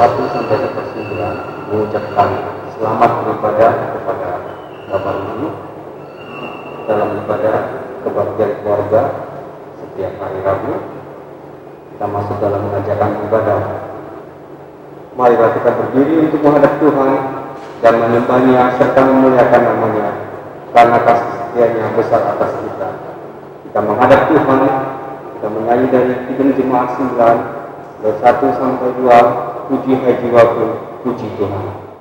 1 sampai 9 mengucapkan selamat beribadah kepada Bapak Ibu dalam ibadah kebaktian keluarga setiap hari Rabu. Kita masuk dalam mengajarkan ibadah. Marilah kita berdiri untuk menghadap Tuhan dan menyembahnya serta memuliakan namanya karena kasih setianya besar atas kita. Kita menghadap Tuhan, kita menyanyi dari Kidung Jemaat 9 dari 1 sampai 2, puji hai jiwaku, puji Tuhan.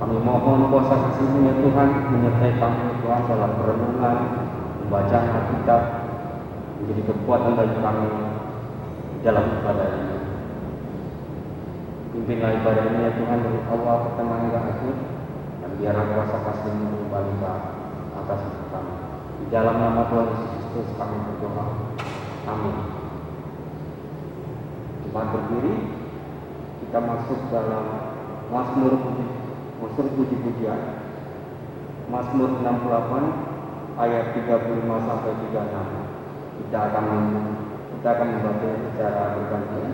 Kami mohon kuasa kasih-Mu ya Tuhan menyertai kami Tuhan dalam perenungan, pembacaan Alkitab menjadi kekuatan bagi kami dalam ibadah ini. Pimpinlah ibadah ini ya Tuhan dari awal pertengahan hingga akhir, dan biarlah kuasa kasih-Mu kembali atas hidup kami. Di dalam nama Tuhan Yesus Kristus kami berdoa. Amin. Jemaat berdiri, kita masuk dalam Mazmur puji-pujian. Mazmur 68 ayat 35 sampai 36. Kita akan membaca secara bergantian.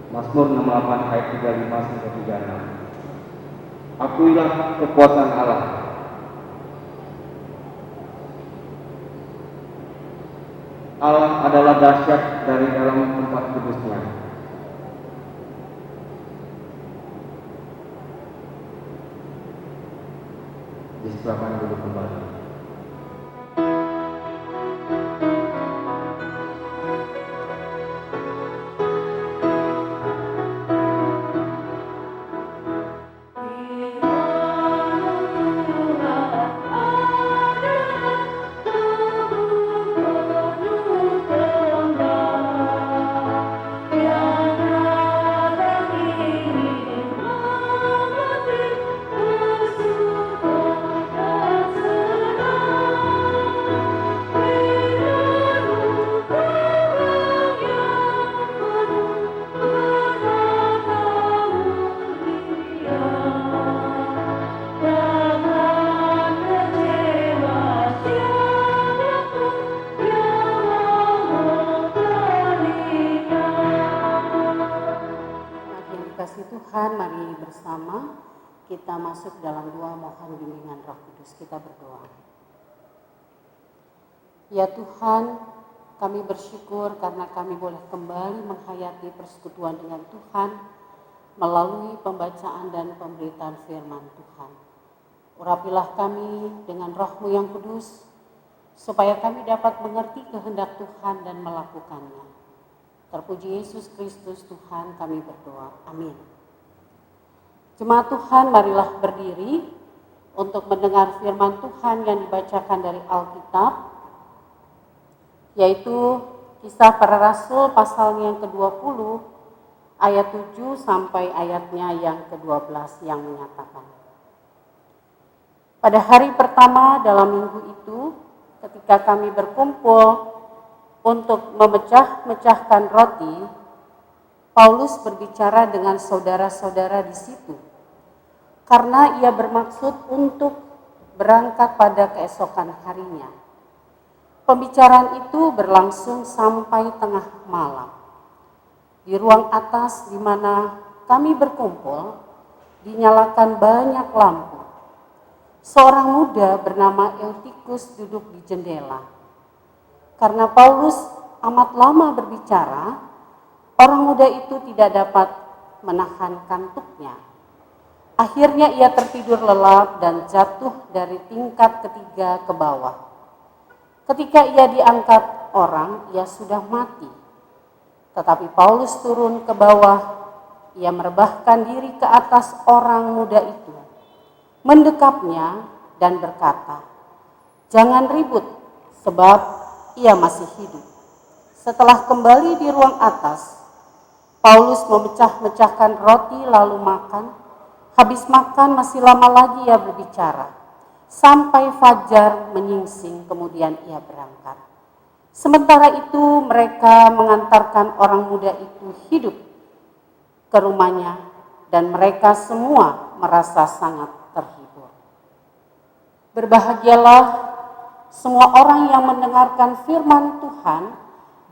Mazmur 68 ayat 35 sampai 36. Akuilah kekuasaan Allah. Allah adalah dahsyat dari dalam tempat kudusnya. Disilakan dulu kembali. bersama kita masuk dalam doa mohon bimbingan Roh Kudus. Kita berdoa. Ya Tuhan, kami bersyukur karena kami boleh kembali menghayati persekutuan dengan Tuhan melalui pembacaan dan pemberitaan firman Tuhan. Urapilah kami dengan Roh-Mu yang kudus, supaya kami dapat mengerti kehendak Tuhan dan melakukannya. Terpuji Yesus Kristus Tuhan kami berdoa. Amin. Jemaat Tuhan, marilah berdiri untuk mendengar firman Tuhan yang dibacakan dari Alkitab, yaitu Kisah Para Rasul pasalnya yang ke-20, ayat 7 sampai ayatnya yang ke-12 yang menyatakan. Pada hari pertama dalam minggu itu, ketika kami berkumpul untuk memecah-mecahkan roti, Paulus berbicara dengan saudara-saudara di situ, karena ia bermaksud untuk berangkat pada keesokan harinya. Pembicaraan itu berlangsung sampai tengah malam. Di ruang atas di mana kami berkumpul, dinyalakan banyak lampu. Seorang muda bernama Eutikus duduk di jendela. Karena Paulus amat lama berbicara, orang muda itu tidak dapat menahan kantuknya. Akhirnya ia tertidur lelap dan jatuh dari tingkat ketiga ke bawah. Ketika ia diangkat orang, ia sudah mati. Tetapi Paulus turun ke bawah, ia merebahkan diri ke atas orang muda itu, mendekapnya dan berkata, "Jangan ribut, sebab ia masih hidup." Setelah kembali di ruang atas, Paulus memecah-mecahkan roti lalu makan. Habis makan masih lama lagi ia berbicara. Sampai fajar menyingsing kemudian ia berangkat. Sementara itu mereka mengantarkan orang muda itu hidup ke rumahnya dan mereka semua merasa sangat terhibur. Berbahagialah semua orang yang mendengarkan firman Tuhan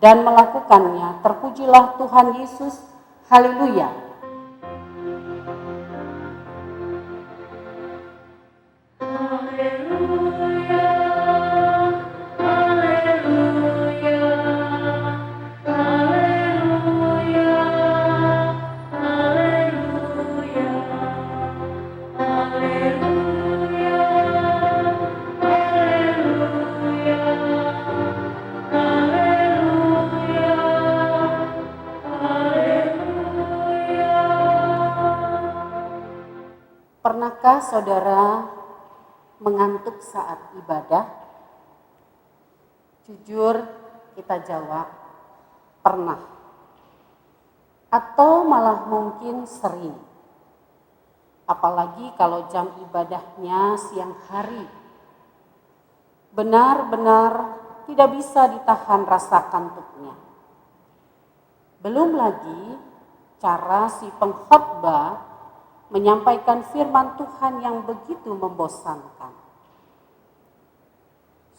dan melakukannya. Terpujilah Tuhan Yesus. Haleluya. Pernahkah saudara mengantuk saat ibadah? Jujur kita jawab, pernah. Atau malah mungkin sering. Apalagi kalau jam ibadahnya siang hari. Benar-benar tidak bisa ditahan rasa kantuknya. Belum lagi cara si pengkhotbah menyampaikan firman Tuhan yang begitu membosankan.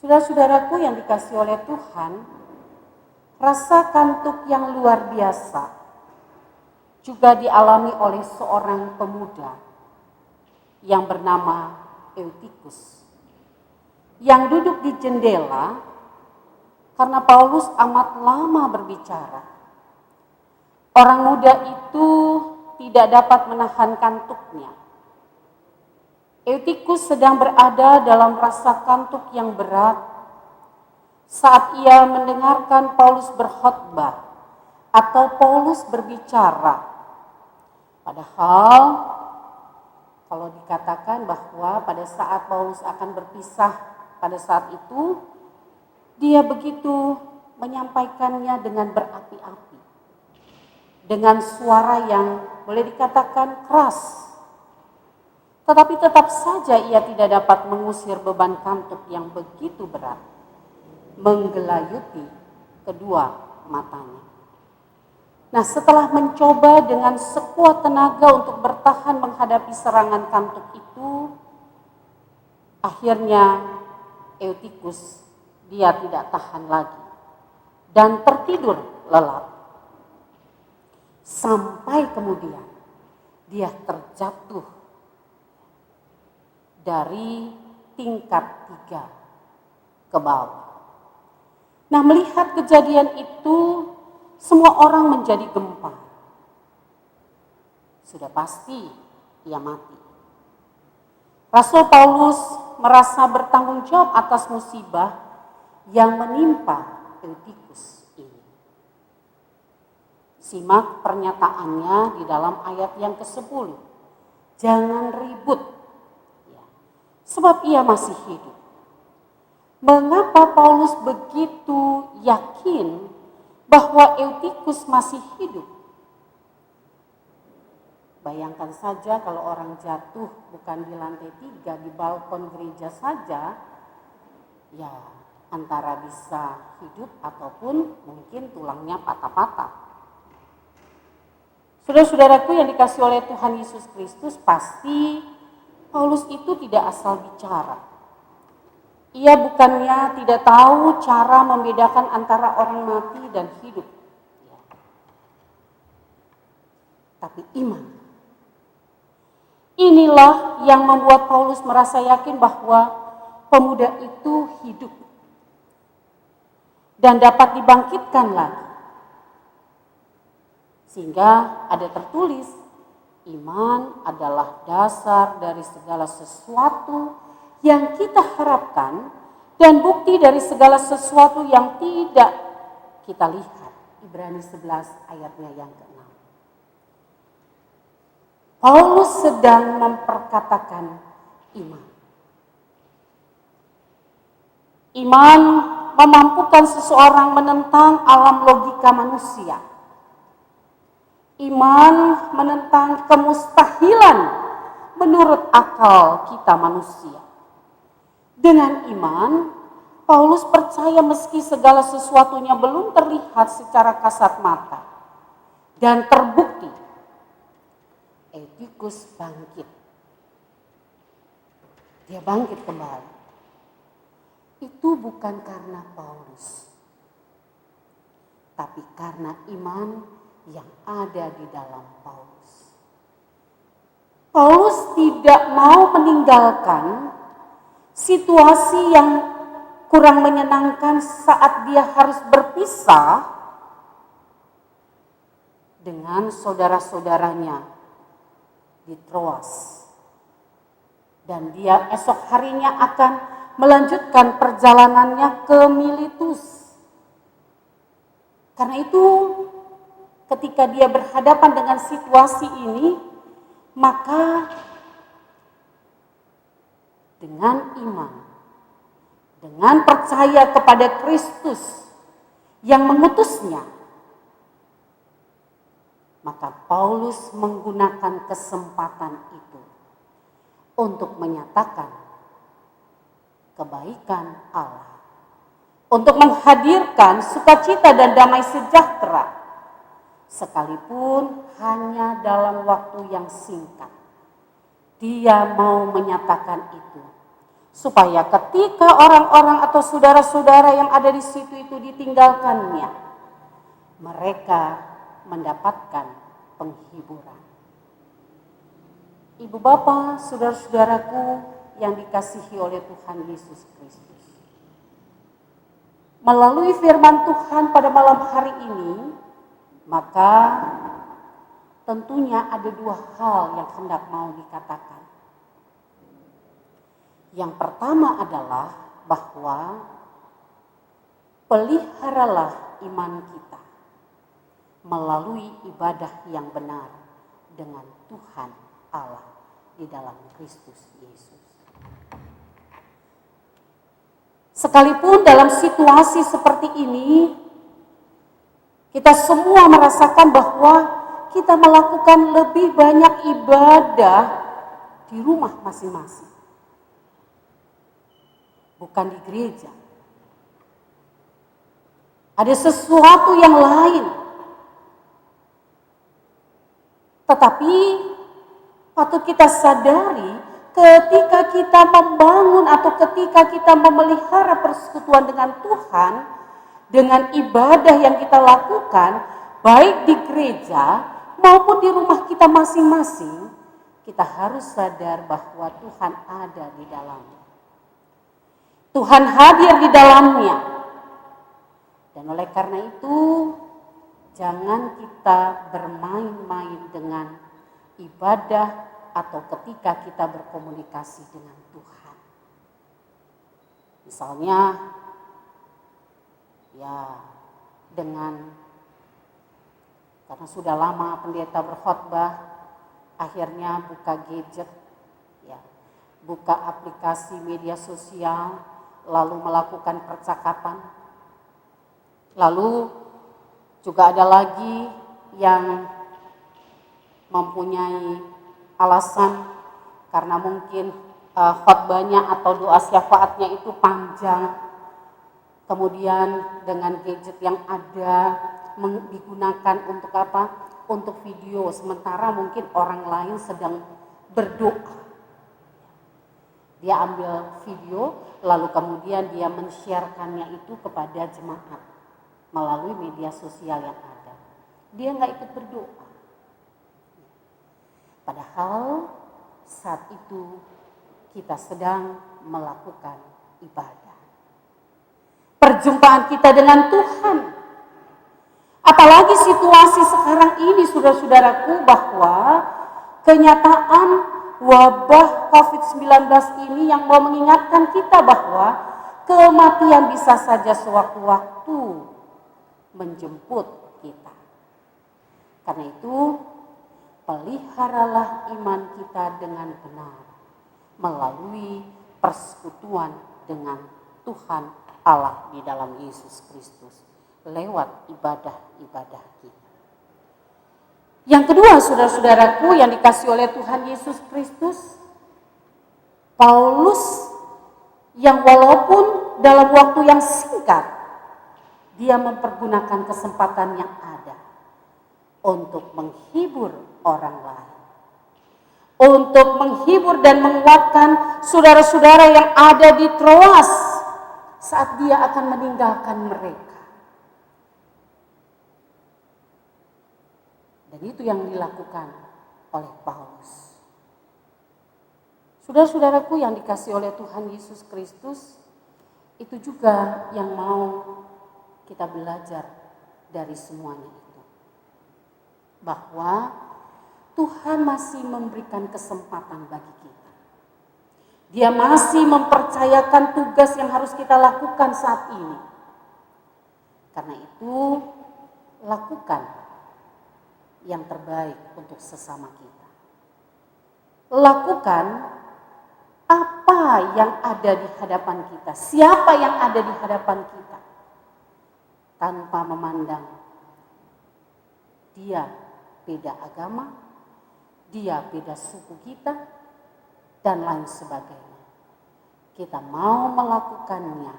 Saudara-saudaraku yang dikasihi oleh Tuhan, rasa kantuk yang luar biasa juga dialami oleh seorang pemuda yang bernama Eutikus, yang duduk di jendela karena Paulus amat lama berbicara. Orang muda itu tidak dapat menahan kantuknya. Eutikus sedang berada dalam rasa kantuk yang berat saat ia mendengarkan Paulus berkhotbah atau Paulus berbicara. Padahal kalau dikatakan bahwa pada saat Paulus akan berpisah pada saat itu, dia begitu menyampaikannya dengan berapi-api, dengan suara yang boleh dikatakan keras. Tetapi tetap saja ia tidak dapat mengusir beban kantuk yang begitu berat, menggelayuti kedua matanya. Nah, setelah mencoba dengan sekuat tenaga untuk bertahan menghadapi serangan kantuk itu, akhirnya Eutikus dia tidak tahan lagi dan tertidur lelap. Sampai kemudian dia terjatuh dari tingkat 3 ke bawah. Nah, melihat kejadian itu, semua orang menjadi gempar. Sudah pasti ia mati. Rasul Paulus merasa bertanggung jawab atas musibah yang menimpa Eutikus ini. Simak pernyataannya di dalam ayat yang ke-10. Jangan ribut, ya, sebab ia masih hidup. Mengapa Paulus begitu yakin bahwa Eutikus masih hidup? Bayangkan saja kalau orang jatuh bukan di lantai 3, di balkon gereja saja, ya antara bisa hidup ataupun mungkin tulangnya patah-patah. Saudara-saudaraku yang dikasihi oleh Tuhan Yesus Kristus, pasti Paulus itu tidak asal bicara. Ia bukannya tidak tahu cara membedakan antara orang mati dan hidup. Ya. Tapi iman. Inilah yang membuat Paulus merasa yakin bahwa pemuda itu hidup dan dapat dibangkitkan lagi. Sehingga ada tertulis, iman adalah dasar dari segala sesuatu yang kita harapkan dan bukti dari segala sesuatu yang tidak kita lihat. Ibrani 11 ayatnya yang ke-6. Paulus sedang memperkatakan iman. Iman memampukan seseorang menentang alam logika manusia. Iman menentang kemustahilan menurut akal kita manusia. Dengan iman, Paulus percaya meski segala sesuatunya belum terlihat secara kasat mata dan terbukti, Eutikus bangkit. Dia bangkit kembali. Itu bukan karena Paulus, tapi karena iman yang ada di dalam Paulus. Paulus tidak mau meninggalkan situasi yang kurang menyenangkan saat dia harus berpisah dengan saudara-saudaranya di Troas. Dan dia esok harinya akan melanjutkan perjalanannya ke Miletus. Karena itu ketika dia berhadapan dengan situasi ini, maka dengan iman, dengan percaya kepada Kristus yang mengutusnya, maka Paulus menggunakan kesempatan itu untuk menyatakan kebaikan Allah, untuk menghadirkan sukacita dan damai sejahtera, sekalipun hanya dalam waktu yang singkat. Dia mau menyatakan itu, supaya ketika orang-orang atau saudara-saudara yang ada di situ itu ditinggalkannya, mereka mendapatkan penghiburan. Ibu bapak, saudara-saudaraku yang dikasihi oleh Tuhan Yesus Kristus. Melalui firman Tuhan pada malam hari ini, maka tentunya ada dua hal yang hendak mau dikatakan. Yang pertama adalah bahwa peliharalah iman kita melalui ibadah yang benar dengan Tuhan Allah di dalam Kristus Yesus. Sekalipun dalam situasi seperti ini, kita semua merasakan bahwa kita melakukan lebih banyak ibadah di rumah masing-masing, bukan di gereja. Ada sesuatu yang lain. Tetapi patut kita sadari ketika kita membangun atau ketika kita memelihara persekutuan dengan Tuhan, dengan ibadah yang kita lakukan, baik di gereja maupun di rumah kita masing-masing, kita harus sadar bahwa Tuhan ada di dalamnya. Tuhan hadir di dalamnya. Dan oleh karena itu, jangan kita bermain-main dengan ibadah atau ketika kita berkomunikasi dengan Tuhan. Misalnya, ya karena sudah lama pendeta berkhotbah, akhirnya buka gadget, ya, buka aplikasi media sosial, lalu melakukan percakapan. Lalu juga ada lagi yang mempunyai alasan karena mungkin khotbahnya atau doa syafaatnya itu panjang. Kemudian dengan gadget yang ada digunakan untuk apa? Untuk video, sementara mungkin orang lain sedang berdoa. Dia ambil video, lalu kemudian dia men-share-kannya itu kepada jemaat melalui media sosial yang ada. Dia nggak ikut berdoa. Padahal saat itu kita sedang melakukan ibadah. Perjumpaan kita dengan Tuhan. Apalagi situasi sekarang ini, saudara-saudaraku, bahwa kenyataan wabah COVID-19 ini yang mau mengingatkan kita bahwa kematian bisa saja sewaktu-waktu menjemput kita. Karena itu, peliharalah iman kita dengan benar melalui persekutuan dengan Tuhan Allah di dalam Yesus Kristus lewat ibadah-ibadah kita. Yang kedua, saudara-saudaraku yang dikasihi oleh Tuhan Yesus Kristus, Paulus yang walaupun dalam waktu yang singkat dia mempergunakan kesempatan yang ada untuk menghibur orang lain, untuk menghibur dan menguatkan saudara-saudara yang ada di Troas saat dia akan meninggalkan mereka. Dan itu yang dilakukan oleh Paulus. Saudara-saudaraku yang dikasihi oleh Tuhan Yesus Kristus, itu juga yang mau kita belajar dari semuanya itu. Bahwa Tuhan masih memberikan kesempatan bagi kita. Dia masih mempercayakan tugas yang harus kita lakukan saat ini. Karena itu, lakukan yang terbaik untuk sesama kita. Lakukan apa yang ada di hadapan kita, siapa yang ada di hadapan kita, tanpa memandang dia beda agama, dia beda suku kita, dan lain sebagainya. Kita mau melakukannya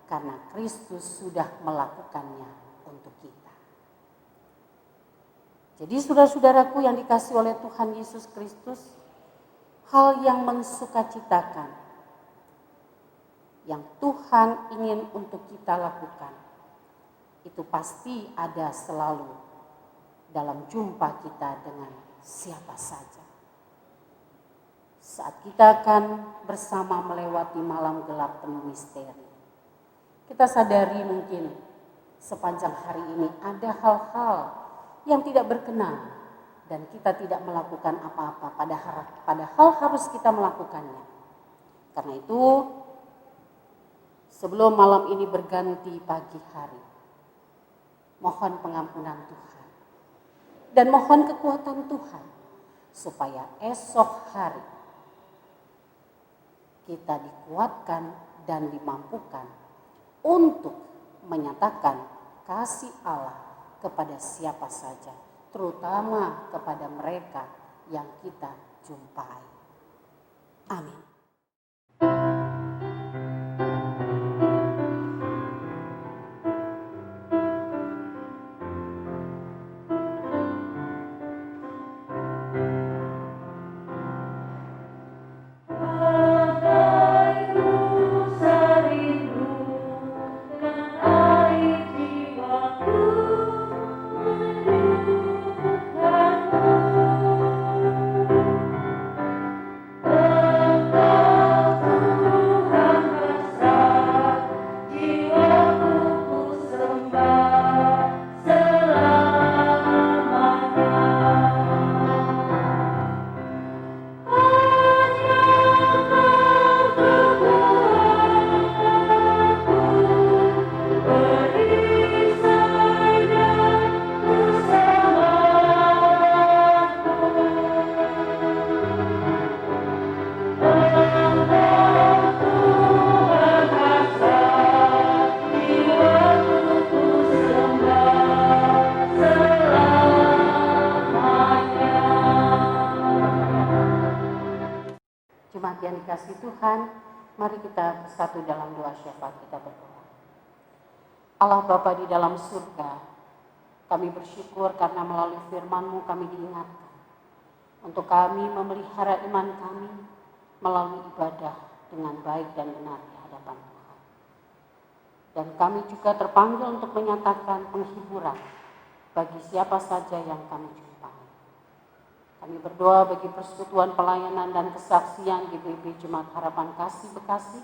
karena Kristus sudah melakukannya untuk kita. Jadi saudara-saudaraku yang dikasihi oleh Tuhan Yesus Kristus, hal yang mensukacitakan yang Tuhan ingin untuk kita lakukan, itu pasti ada selalu dalam jumpa kita dengan siapa saja. Saat kita akan bersama melewati malam gelap penuh misteri, kita sadari mungkin sepanjang hari ini ada hal-hal yang tidak berkenan dan kita tidak melakukan apa-apa, padahal harus kita melakukannya. Karena itu, sebelum malam ini berganti pagi hari, mohon pengampunan Tuhan dan mohon kekuatan Tuhan supaya esok hari kita dikuatkan dan dimampukan untuk menyatakan kasih Allah kepada siapa saja, terutama kepada mereka yang kita jumpai. Amin. Thank you. jemaat yang dikasihi Tuhan, mari kita bersatu dalam doa syafaat kita berdoa. Allah Bapa di dalam surga, kami bersyukur karena melalui firman-Mu kami diingatkan untuk kami memelihara iman kami melalui ibadah dengan baik dan benar di hadapan Tuhan. Dan kami juga terpanggil untuk menyatakan penghiburan bagi siapa saja yang kami jumpai. Kami berdoa bagi persekutuan pelayanan dan kesaksian GBB Jemaat Harapan Kasih Bekasi.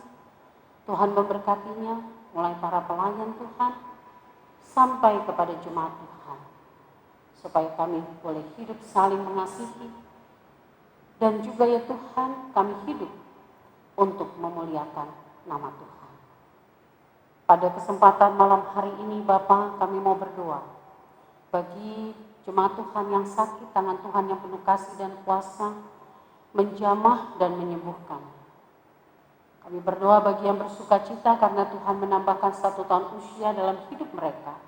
Tuhan memberkatinya, mulai para pelayan Tuhan, sampai kepada jemaat Tuhan. Supaya kami boleh hidup saling mengasihi. Dan juga ya Tuhan, kami hidup untuk memuliakan nama Tuhan. Pada kesempatan malam hari ini Bapa, kami mau berdoa bagi jemaat Tuhan yang sakit, tangan Tuhan yang penuh kasih dan kuasa menjamah dan menyembuhkan. Kami berdoa bagi yang bersuka cita karena Tuhan menambahkan 1 tahun usia dalam hidup mereka.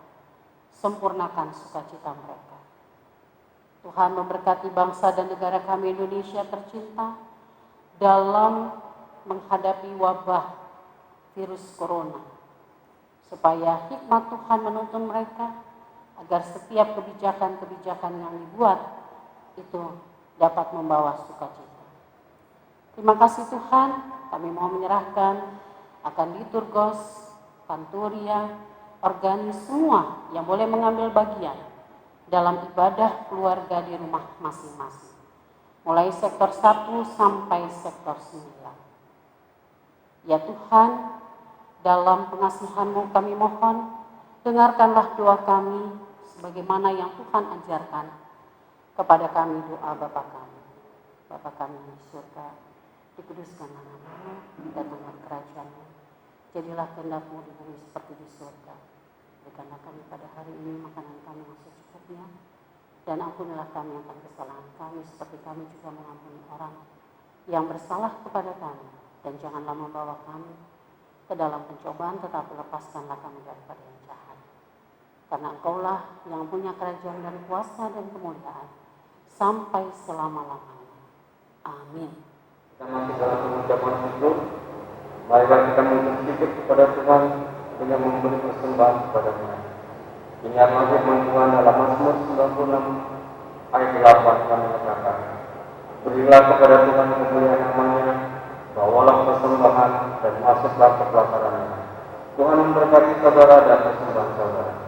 Sempurnakan sukacita mereka. Tuhan memberkati bangsa dan negara kami Indonesia tercinta dalam menghadapi wabah virus corona. Supaya hikmat Tuhan menuntun mereka agar setiap kebijakan-kebijakan yang dibuat itu dapat membawa sukacita. Terima kasih Tuhan, kami mau menyerahkan akan liturgos, kanturia, organis semua yang boleh mengambil bagian dalam ibadah keluarga di rumah masing-masing. Mulai sektor 1 sampai sektor 9. Ya Tuhan, dalam pengasihan-Mu kami mohon, dengarkanlah doa kami sebagaimana yang Tuhan ajarkan kepada kami doa Bapa kami. Bapa kami di surga, dikuduskanlah nama-Mu, datanglah kerajaan-Mu. Jadilah kehendak-Mu di bumi seperti di surga. Berikanlah kami pada hari ini makanan kami yang secukupnya, dan ampunilah kami akan kesalahan kami seperti kami juga mengampuni orang yang bersalah kepada kami. Dan janganlah membawa kami ke dalam pencobaan, tetapi lepaskanlah kami daripada yang jahat. Karena Engkaulah yang punya kerajaan dan kuasa dan kemuliaan sampai selama-lamanya. Amin. Kita masih dalam pengucapan syukur. Marilah kita mengucap syukur kepada Tuhan dengan memberi persembahan kepada-Nya. Ingatlah firman Tuhan dalam Mazmur 96 ayat 8 kami katakan, berilah kepada Tuhan kemuliaan namanya, bawalah persembahan dan masuklah ke pelataran-Nya. Tuhan memberkati saudara dan persembahan saudara.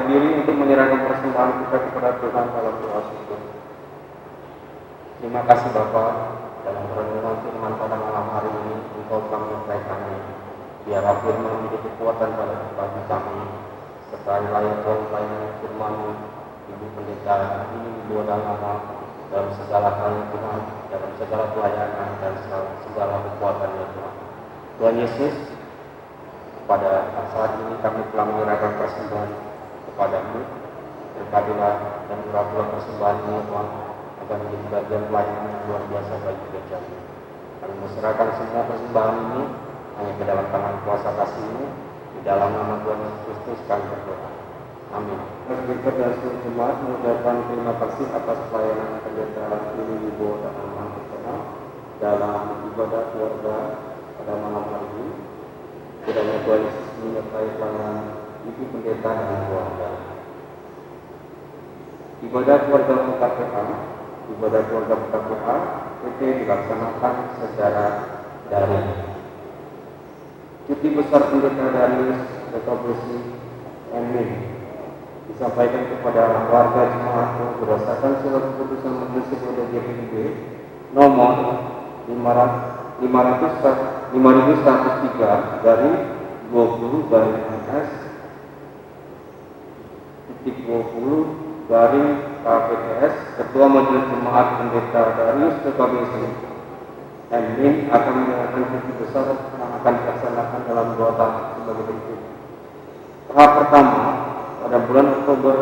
berdiri untuk menyerahkan persembahan kita kepada Tuhan dalam doa syukur. Terima kasih Bapa, dalam renungan firman pada malam hari ini Engkau telah menyampaikannya. Biarlah firman menjadi kekuatan bagi kami, serta pelayanan firman Ibu Pendeta ini dibawa dalam segala hal Tuhan, dalam segala pelayanan dan segala kekuatan ya Tuhan. Tuhan Yesus, pada saat ini kami telah menyerahkan persembahan kepadamu. Berkatilah dan urapilah persembahan ini Tuhan, agar menjadi bagian pelayanan yang luar biasa bagi gereja-Mu. Kami menserahkan semua persembahan ini hanya ke dalam tangan kuasa kasih-Mu, di dalam nama Tuhan Yesus Kristus kami berdoa. Amin. Presbiter dan seluruh jemaat mengucapkan terima kasih atas pelayanan pendeta Lili Wibowo dan Arman Kusuma dalam ibadah keluarga pada malam hari ini. Kiranya Tuhan Yesus menyertai pelayanan Ibu Pendeta dan keluarga. Ibadah keluarga PKPA PT dilaksanakan secara daring. Cuti besar Pendeta Darius Rekobresi Emin disampaikan kepada warga jemaat berdasarkan surat keputusan Majelis Ibadah GPIB nomor 5103 dari 20 garing MS titik 20 garing KPTS. Ketua Majelis Jemaat Pendeta Darius Rekobresi Emin akan menjalankan cuti besar yang akan dilaksanakan dalam 2 tahap sebagai berikut. Tahap pertama pada bulan Oktober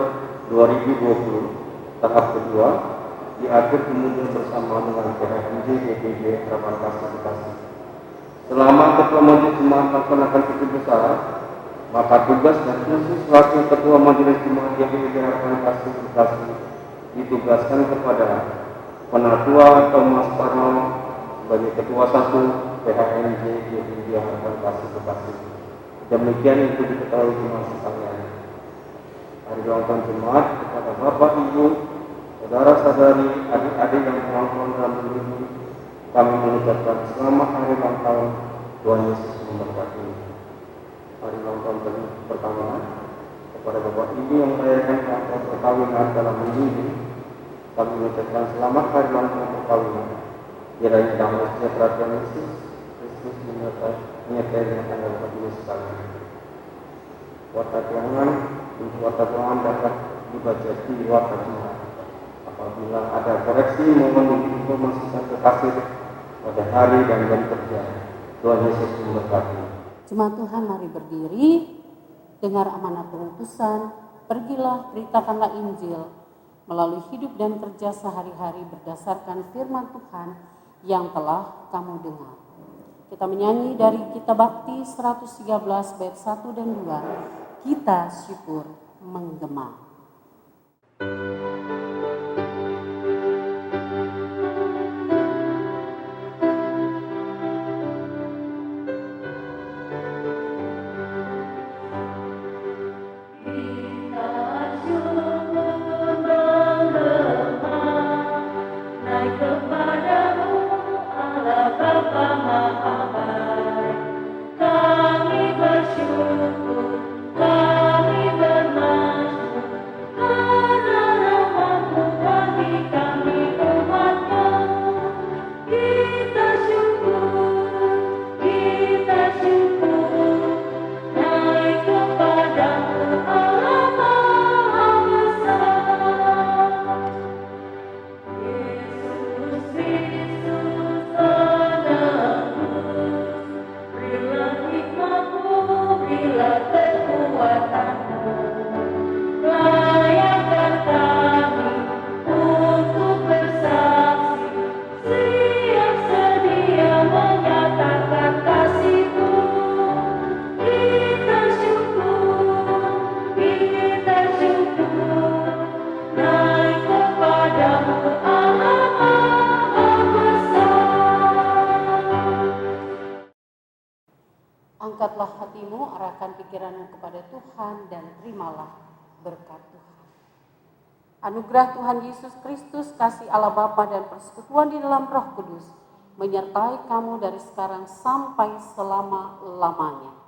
2020, tahap kedua diatur kemudian bersama dengan PHMJ GPIB Harapan Kasih Bekasi. Selama Ketua Majelis Jemaat melaksanakan cuti besar, maka tugas dan fungsi selaku Ketua Majelis Jemaat GPIB Harapan Kasih Bekasi ditugaskan kepada Penatua Thomas Parno sebagai Ketua 1 PHMJ GPIB Harapan Kasih Bekasi. Demikian itu diketahui jemaat sekalian. Hari ulang tahun jemaat kepada Bapak, Ibu, saudara-saudari, adik-adik yang telah dalam minggu ini, kami mengucapkan selamat hari ulang tahun. Tuhan Yesus memberkati. Hari ulang tahun pertama kepada Bapak Ibu yang merayakan ulang tahun perkawinan dalam minggu ini, kami mengucapkan selamat hari ulang tahun perkawinan. Kiranya damai sejahtera Tuhan Yesus Kristus menyertai dengan Anda Bapak Ibu sekalian. Warta keuangan dapat dibaca di warta jemaat. Apabila ada koreksi mohon diinformasikan ke kasir pada hari dan jam kerja. Tuhan Yesus memberkati. Jemaat Tuhan, mari berdiri, dengar amanat pengutusan, pergilah beritakanlah Injil melalui hidup dan kerja sehari-hari berdasarkan firman Tuhan yang telah kamu dengar. Kita menyanyi dari Kitab Bakti 113 bait 1 dan 2. Kita syukur menggema. Angkatlah hatimu, arahkan pikiranmu kepada Tuhan dan terimalah berkat Tuhan. Anugerah Tuhan Yesus Kristus, kasih Allah Bapa dan persekutuan di dalam Roh Kudus menyertai kamu dari sekarang sampai selama-lamanya.